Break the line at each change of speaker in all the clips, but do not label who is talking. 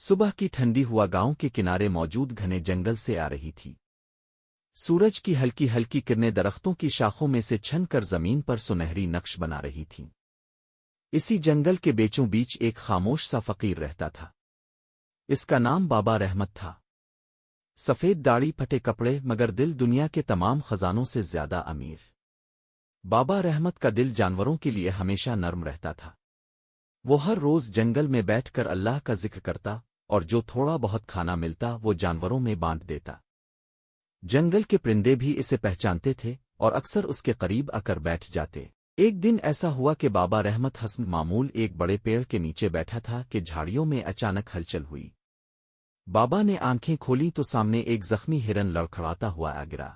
صبح کی ٹھنڈی ہوا گاؤں کے کنارے موجود گھنے جنگل سے آ رہی تھی۔ سورج کی ہلکی ہلکی کرنیں درختوں کی شاخوں میں سے چھن کر زمین پر سنہری نقش بنا رہی تھیں۔ اسی جنگل کے بیچوں بیچ ایک خاموش سا فقیر رہتا تھا۔ اس کا نام بابا رحمت تھا۔ سفید داڑھی پھٹے کپڑے مگر دل دنیا کے تمام خزانوں سے زیادہ امیر۔ بابا رحمت کا دل جانوروں کے لیے ہمیشہ نرم رہتا تھا۔ وہ ہر روز جنگل میں بیٹھ کر اللہ کا ذکر کرتا اور جو تھوڑا بہت کھانا ملتا وہ جانوروں میں بانٹ دیتا۔ جنگل کے پرندے بھی اسے پہچانتے تھے اور اکثر اس کے قریب آ کر بیٹھ جاتے۔ ایک دن ایسا ہوا کہ بابا رحمت حسب معمول ایک بڑے پیڑ کے نیچے بیٹھا تھا کہ جھاڑیوں میں اچانک ہلچل ہوئی۔ بابا نے آنکھیں کھولیں تو سامنے ایک زخمی ہرن لڑکھڑاتا ہوا آ گرا۔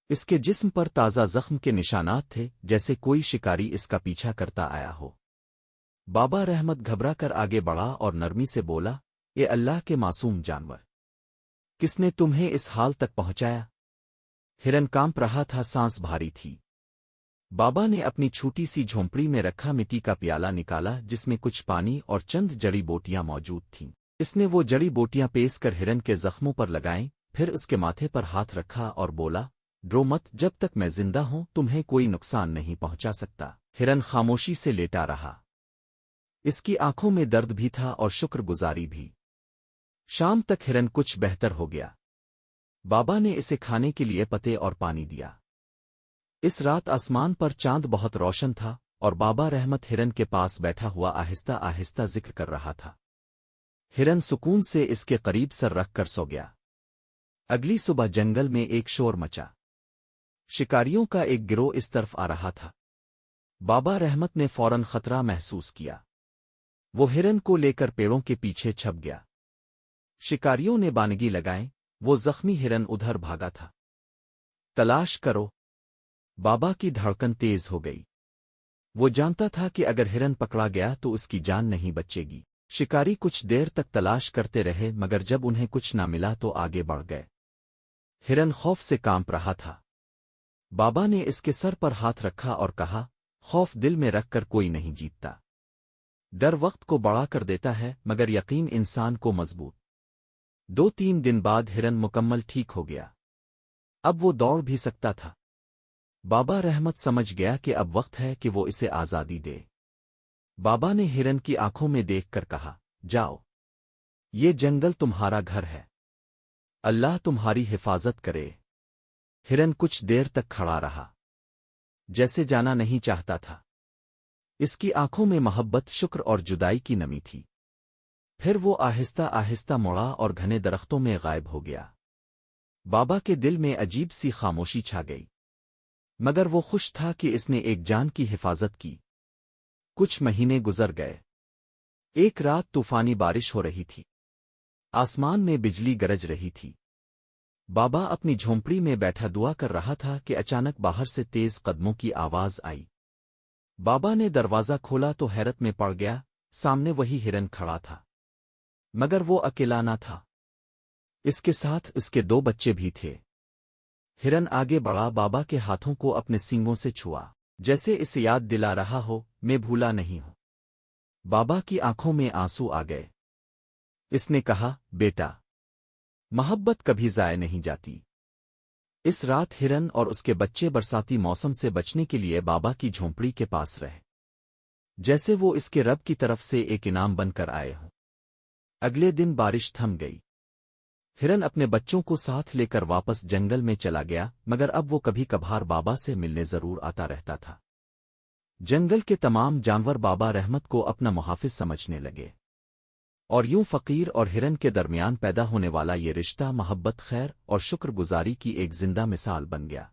اس کے جسم پر تازہ زخم کے نشانات تھے، جیسے کوئی شکاری اس کا پیچھا کرتا آیا ہو۔ بابا رحمت گھبرا کر آگے بڑھا اور نرمی سے بولا، اے اللہ کے معصوم جانور، کس نے تمہیں اس حال تک پہنچایا؟ ہرن کانپ رہا تھا، سانس بھاری تھی۔ بابا نے اپنی چھوٹی سی جھونپڑی میں رکھا مٹی کا پیالہ نکالا جس میں کچھ پانی اور چند جڑی بوٹیاں موجود تھیں۔ اس نے وہ جڑی بوٹیاں پیس کر ہرن کے زخموں پر لگائیں، پھر اس کے ماتھے پر ہاتھ رکھا اور بولا، ڈرو مت، جب تک میں زندہ ہوں تمہیں کوئی نقصان نہیں پہنچا سکتا۔ ہرن خاموشی سے لیٹا رہا۔ اس کی آنکھوں میں درد بھی تھا اور شکر گزاری بھی۔ شام تک ہرن کچھ بہتر ہو گیا۔ بابا نے اسے کھانے کے لیے پتے اور پانی دیا۔ اس رات آسمان پر چاند بہت روشن تھا اور بابا رحمت ہرن کے پاس بیٹھا ہوا آہستہ آہستہ ذکر کر رہا تھا۔ ہرن سکون سے اس کے قریب سر رکھ کر سو گیا۔ اگلی صبح جنگل میں ایک شور مچا۔ شکاریوں کا ایک گروہ اس طرف آ رہا تھا۔ بابا رحمت نے فوراً خطرہ محسوس کیا۔ وہ ہرن کو لے کر پیڑوں کے پیچھے چھپ گیا۔ شکاریوں نے بانگی لگائیں، وہ زخمی ہرن ادھر بھاگا تھا۔ تلاش کرو۔ بابا کی دھڑکن تیز ہو گئی۔ وہ جانتا تھا کہ اگر ہرن پکڑا گیا تو اس کی جان نہیں بچے گی۔ شکاری کچھ دیر تک تلاش کرتے رہے مگر جب انہیں کچھ نہ ملا تو آگے بڑھ گئے۔ ہرن خوف سے کانپ رہا تھا۔ بابا نے اس کے سر پر ہاتھ رکھا اور کہا، خوف دل میں رکھ کر کوئی نہیں جیتتا۔ ڈر وقت کو بڑا کر دیتا ہے مگر یقین انسان کو مضبوط۔ 2-3 دن بعد ہرن مکمل ٹھیک ہو گیا۔ اب وہ دوڑ بھی سکتا تھا۔ بابا رحمت سمجھ گیا کہ اب وقت ہے کہ وہ اسے آزادی دے۔ بابا نے ہرن کی آنکھوں میں دیکھ کر کہا، جاؤ، یہ جنگل تمہارا گھر ہے۔ اللہ تمہاری حفاظت کرے۔ ہرن کچھ دیر تک کھڑا رہا، جیسے جانا نہیں چاہتا تھا۔ اس کی آنکھوں میں محبت، شکر اور جدائی کی نمی تھی۔ پھر وہ آہستہ آہستہ مڑا اور گھنے درختوں میں غائب ہو گیا۔ بابا کے دل میں عجیب سی خاموشی چھا گئی، مگر وہ خوش تھا کہ اس نے ایک جان کی حفاظت کی۔ کچھ مہینے گزر گئے۔ ایک رات طوفانی بارش ہو رہی تھی۔ آسمان میں بجلی گرج رہی تھی۔ بابا اپنی جھونپڑی میں بیٹھا دعا کر رہا تھا کہ اچانک باہر سے تیز قدموں کی آواز آئی۔ بابا نے دروازہ کھولا تو حیرت میں پڑ گیا، سامنے وہی ہرن کھڑا تھا، مگر وہ اکیلا نہ تھا۔ اس کے ساتھ اس کے 2 بچے بھی تھے۔ ہرن آگے بڑھا، بابا کے ہاتھوں کو اپنے سینگوں سے چھوا، جیسے اسے یاد دلا رہا ہو، میں بھولا نہیں ہوں۔ بابا کی آنکھوں میں آنسو آ گئے۔ اس نے کہا، بیٹا، محبت کبھی ضائع نہیں جاتی۔ اس رات ہرن اور اس کے بچے برساتی موسم سے بچنے کے لیے بابا کی جھونپڑی کے پاس رہے، جیسے وہ اس کے رب کی طرف سے ایک انعام بن کر آئے ہوں۔ اگلے دن بارش تھم گئی۔ ہرن اپنے بچوں کو ساتھ لے کر واپس جنگل میں چلا گیا، مگر اب وہ کبھی کبھار بابا سے ملنے ضرور آتا رہتا تھا۔ جنگل کے تمام جانور بابا رحمت کو اپنا محافظ سمجھنے لگے، اور یوں فقیر اور ہرن کے درمیان پیدا ہونے والا یہ رشتہ محبت، خیر اور شکر گزاری کی ایک زندہ مثال بن گیا۔